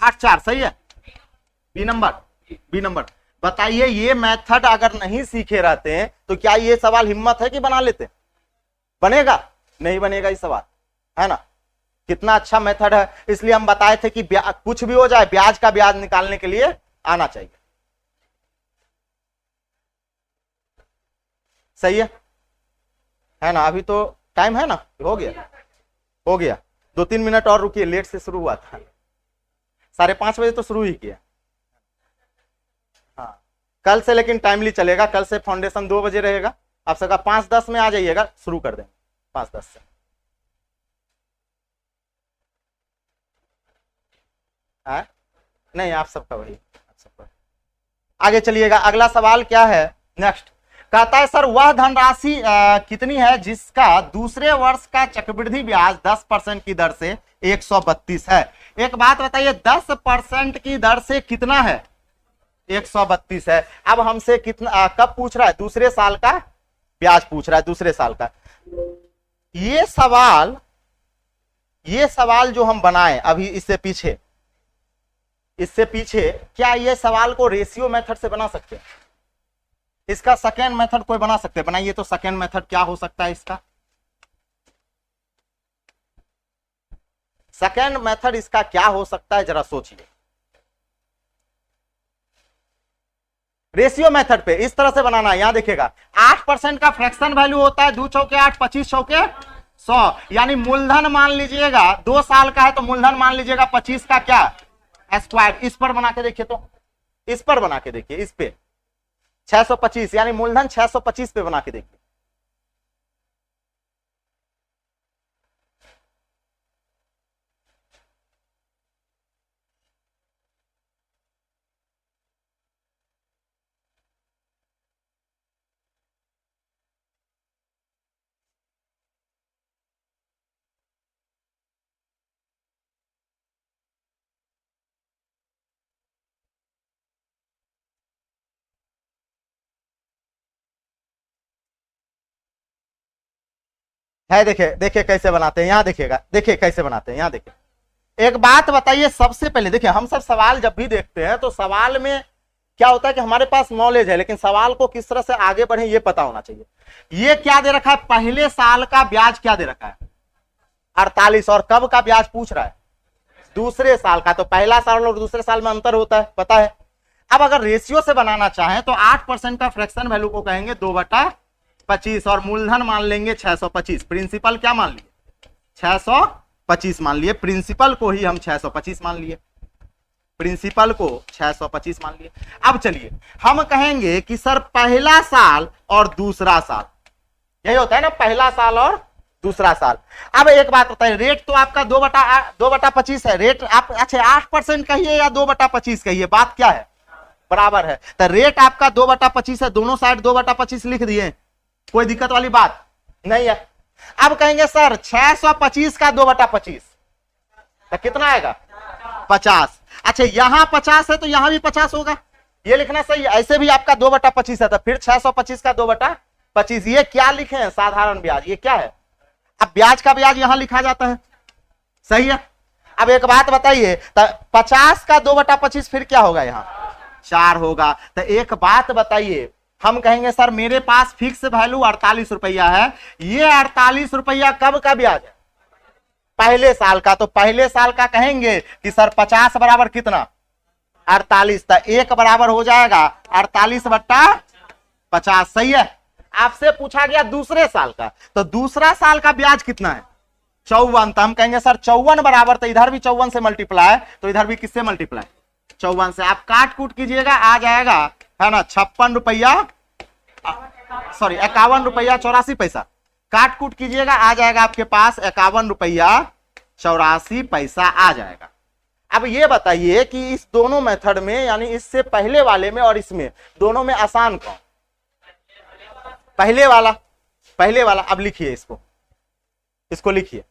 84, सही है, बी नंबर। बताइए ये मेथड अगर नहीं सीखे रहते हैं तो क्या ये सवाल हिम्मत है कि बना लेते, बनेगा नहीं बनेगा ये सवाल, है ना। कितना अच्छा मेथड है, इसलिए हम बताए थे कि कुछ भी हो जाए ब्याज का ब्याज निकालने के लिए आना चाहिए, सही है ना। अभी तो टाइम है ना, हो गया 2-3 मिनट और रुकिए, लेट से शुरू हुआ था, 5:30 बजे तो शुरू ही किया। हाँ कल से लेकिन टाइमली चलेगा, कल से फाउंडेशन 2 बजे रहेगा, आप सबका 5:10 में आ जाइएगा, शुरू कर देंगे 5:10 से। नहीं आप सबका वही, आगे चलिएगा। अगला सवाल क्या है नेक्स्ट, कहता है सर वह धनराशि कितनी है जिसका दूसरे वर्ष का चक्रवृद्धि ब्याज 10% की दर से 132 है। एक बात बताइए 10% की दर से कितना है, 132 है। अब हमसे कितना कब पूछ रहा है, दूसरे साल का ब्याज पूछ रहा है, दूसरे साल का। ये सवाल जो हम बनाए अभी इससे पीछे क्या ये सवाल को रेशियो मेथड से बना सकते हैं, इसका सेकेंड मेथड कोई बना सकते हैं, बनाइए तो सेकेंड मेथड क्या हो सकता है इसका, सेकेंड मेथड इसका क्या हो सकता है जरा सोचिए। रेशियो मेथड पे इस तरह से बनाना है, यहां देखिएगा 8% का फ्रैक्शन वैल्यू होता है 2 चौके 8, 25 चौके 100, यानी मूलधन मान लीजिएगा 2 साल का है तो मूलधन मान लीजिएगा 25 का क्या स्क्वायर। इस पर बना के देखिए, तो इस पर बना के देखिए, इस पे 625 यानी मूलधन 625 पे बना के देखिए। है देखिए, देखिए कैसे बनाते हैं, यहां देखिएगा, देखिए कैसे बनाते हैं, यहां देखिए। एक बात बताइए, सबसे पहले देखिए, हम सब सवाल जब भी देखते हैं तो सवाल में क्या होता है कि हमारे पास नॉलेज है, लेकिन सवाल को किस तरह से आगे बढ़े ये पता होना चाहिए। ये क्या दे रखा है, पहले साल का ब्याज क्या दे रखा है 48, और कब का ब्याज पूछ रहा है, दूसरे साल का। तो पहला साल और दूसरे साल में अंतर होता है, पता है। अब अगर रेशियो से बनाना चाहें तो 8% का फ्रैक्शन वैल्यू को कहेंगे 2/25 और मूलधन मान लेंगे 625। प्रिंसिपल क्या मान लिए 625 मान लिए, प्रिंसिपल को ही हम 625 मान लिए, प्रिंसिपल को 625 मान लिए। अब चलिए हम कहेंगे कि सर पहला साल और दूसरा साल, यही होता है ना, पहला साल और दूसरा साल। अब एक बात बताइए, रेट तो आपका 2/25 है, रेट आप अच्छा 8% कहिए या 2/25 कहिए, बात क्या है, बराबर है। तो रेट आपका 2/25 है, दोनों साइड 2/25 लिख दिए, कोई दिक्कत वाली बात नहीं है। अब कहेंगे सर 625 का 2/25 तो कितना आएगा 50। अच्छा यहां 50 है तो यहां भी 50 होगा, ये लिखना सही है। ऐसे भी आपका 2/25 है तो फिर 625 का 2/25। ये क्या लिखे हैं, साधारण ब्याज, ये क्या है, अब ब्याज का ब्याज यहां लिखा जाता है, सही है। अब एक बात बताइए, तो 50 का 2/25 फिर क्या होगा, यहां 4 होगा। तो एक बात बताइए, हम कहेंगे सर मेरे पास फिक्स वैल्यू 48 रुपया है, ये 48 रुपया कब का ब्याज है, पहले साल का। तो पहले साल का कहेंगे कि सर 50 बराबर कितना 48, तो 1 बराबर हो जाएगा 48/50, सही है। आपसे पूछा गया दूसरे साल का, तो दूसरा साल का ब्याज कितना है 54, तो हम कहेंगे सर 54 बराबर, तो इधर भी 54 से मल्टीप्लाई, तो इधर भी किससे मल्टीप्लाई 54 से। आप काट कूट कीजिएगा, आ जाएगा है ना 56 रुपया, सॉरी 51 रुपया 84 पैसा। काट कूट कीजिएगा, आ जाएगा आपके पास 51 रुपया 84 पैसा आ जाएगा। अब ये बताइए कि इस दोनों मेथड में, यानी इससे पहले वाले में और इसमें, दोनों में आसान कौन, पहले वाला, पहले वाला। अब लिखिए इसको, इसको लिखिए,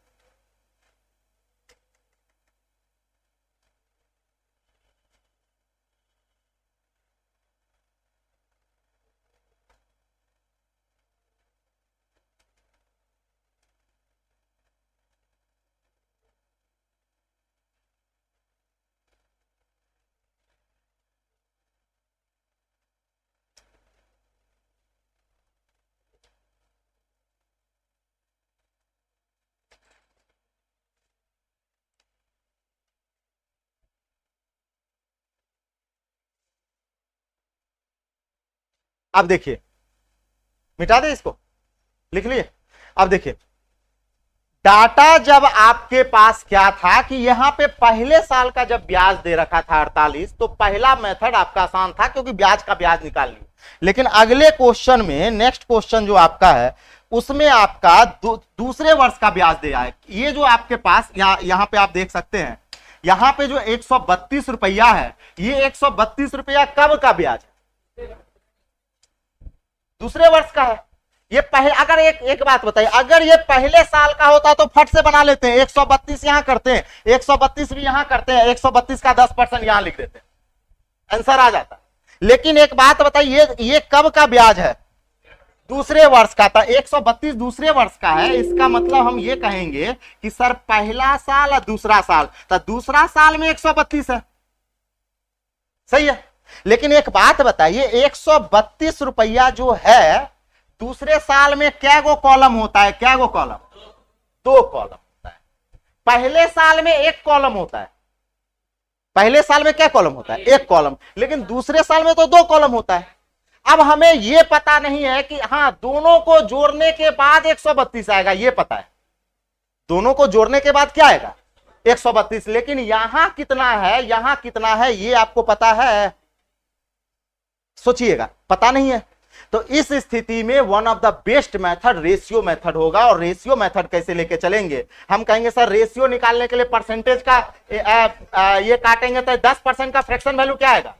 अब देखिए, मिटा दे इसको, लिख लिए। अब देखिए डाटा जब आपके पास क्या था कि यहां पे पहले साल का जब ब्याज दे रखा था 48, तो पहला मेथड आपका आसान था क्योंकि ब्याज का ब्याज निकाल लिया। लेकिन अगले क्वेश्चन में, नेक्स्ट क्वेश्चन जो आपका है उसमें आपका दूसरे वर्ष का ब्याज दे आए। ये जो आपके पास यहां पे आप देख सकते हैं, यहां पे जो 132 रुपया है, ये 132 रुपया कब का ब्याज है, दूसरे वर्ष का है। ये पहले, अगर एक बात बताइए, अगर ये पहले साल का होता तो फट से बना लेते हैं, 132 यहां करते हैं, 132 भी यहां करते हैं, 132 का 10% यहां लिख देते हैं, आंसर आ जाता। लेकिन एक बात बताइए, ये कब का ब्याज है, दूसरे वर्ष का था, 132 दूसरे वर्ष का है। इसका मतलब हम ये कहेंगे कि सर पहला साल और दूसरा साल, तो दूसरा साल में 132 है, सही है। लेकिन एक बात बताइए, 132 रुपया जो है दूसरे साल में क्या गो कॉलम होता है, क्या गो कॉलम, 2 कॉलम होता है। पहले साल में 1 कॉलम होता है, पहले साल में क्या कॉलम होता है, 1 कॉलम, लेकिन दूसरे साल में तो 2 कॉलम होता है। अब हमें यह पता नहीं है कि हाँ दोनों को जोड़ने के बाद 132 आएगा, ये पता है, दोनों को जोड़ने के बाद क्या आएगा 132। लेकिन यहां कितना है, यहां कितना है ये आपको पता है? सोचिएगा, पता नहीं है। तो इस स्थिति में one of the best method ratio method होगा। और रेशियो मेथड कैसे लेके चलेंगे? हम कहेंगे सर रेशियो निकालने के लिए परसेंटेज का ये काटेंगे तो 10% का फ्रैक्शन वैल्यू क्या आएगा?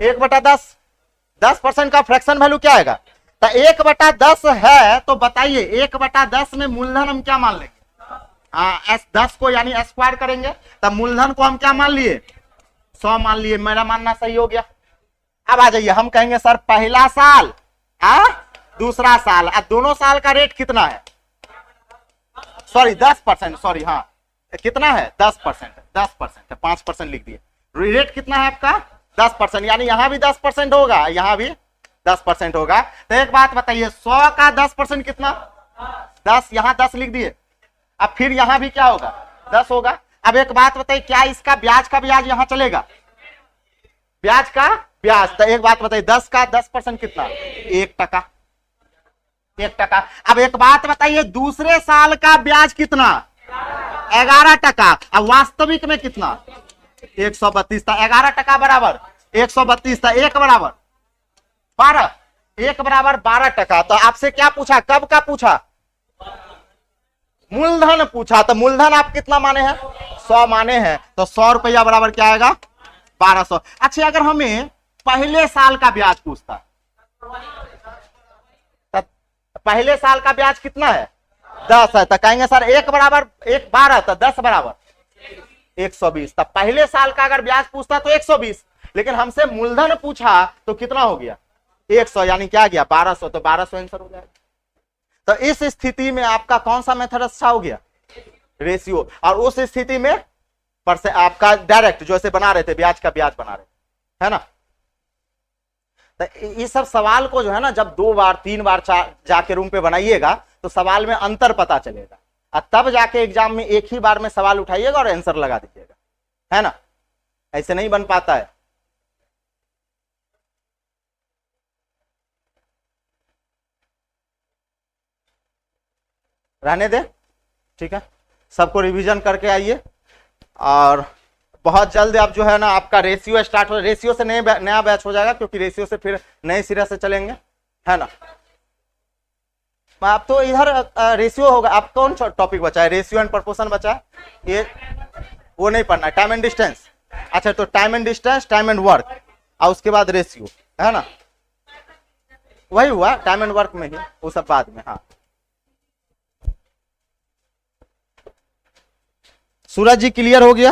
1/10। 10% का फ्रैक्शन वैल्यू क्या आएगा? तो 1/10 है, तो बताइए 1/10 में मूलधन हम क्या मान लेंगे? 10 को यानी स्क्वायर करेंगे, तब मूलधन को हम क्या मान लिए? 100 मान लिए। मेरा मानना सही हो गया। अब आ जाइए, हम कहेंगे सर पहला साल दूसरा साल, दोनों साल का रेट कितना है? सॉरी 10%, सॉरी हाँ कितना है? 10%, 10% 5% लिख दिए। रेट कितना है आपका? 10%, यानी यहां भी 10% होगा, यहां भी 10% होगा। तो एक बात बताइए, 100 का 10% कितना? 10, यहां 10 लिख दिए। अब फिर यहां भी क्या होगा? 10 होगा। अब एक बात बताइए, क्या इसका ब्याज का ब्याज यहां चलेगा? ब्याज का ब्याज, तो एक बात बताइए 10 का 10% कितना? 1%। 1%। अब एक बात बताइए, दूसरे साल का ब्याज कितना? 11%। अब वास्तविक में कितना? 132 था। 11% बराबर 132 था। 1 बराबर 12, 1 बराबर 12%। तो आपसे क्या पूछा? कब का पूछा? मूलधन पूछा। तो मूलधन आप कितना माने हैं? 100 माने हैं। तो 100 रुपया बराबर क्या आएगा? 1200। अच्छा, अगर हमें पहले साल का ब्याज पूछता, तो पहले साल का ब्याज कितना है? 10 है। तो कहेंगे सर 1 बराबर 1 12, तो 10 बराबर 120। तब पहले साल का अगर ब्याज पूछता तो 120, लेकिन हमसे मूलधन पूछा तो कितना हो गया? 100, यानी क्या गया? 1200। तो 1200 आंसर हो जाएगा। तो इस स्थिति में आपका कौन सा मेथड अच्छा हो गया? रेशियो। और उस स्थिति में आपका डायरेक्ट जो ऐसे बना रहे थे, ब्याज का ब्याज बना रहे, है ना? तो इस सब सवाल को जो है ना, जब 2 बार 3 बार जाके रूम पे बनाइएगा तो सवाल में अंतर पता चलेगा, और तब जाके एग्जाम में एक ही बार में सवाल उठाइएगा और आंसर लगा दीजिएगा, है ना? ऐसे नहीं बन पाता है। रहने दे, ठीक है। सबको रिवीजन करके आइए, और बहुत जल्द आप जो है ना आपका रेशियो स्टार्ट हो, रेशियो से नया बैच हो जाएगा, क्योंकि रेशियो से फिर नए सिरे से चलेंगे, है ना? आप तो इधर रेशियो होगा। आप कौन टॉपिक बचा है? रेशियो एंड प्रोपोर्शन बचा है, ये वो नहीं पढ़ना है। टाइम एंड डिस्टेंस, अच्छा तो time and distance, time and work, और उसके बाद रेशियो, है ना? वही हुआ, टाइम एंड वर्क में ही, वो सब बाद में। हाँ, सूरज जी क्लियर हो गया?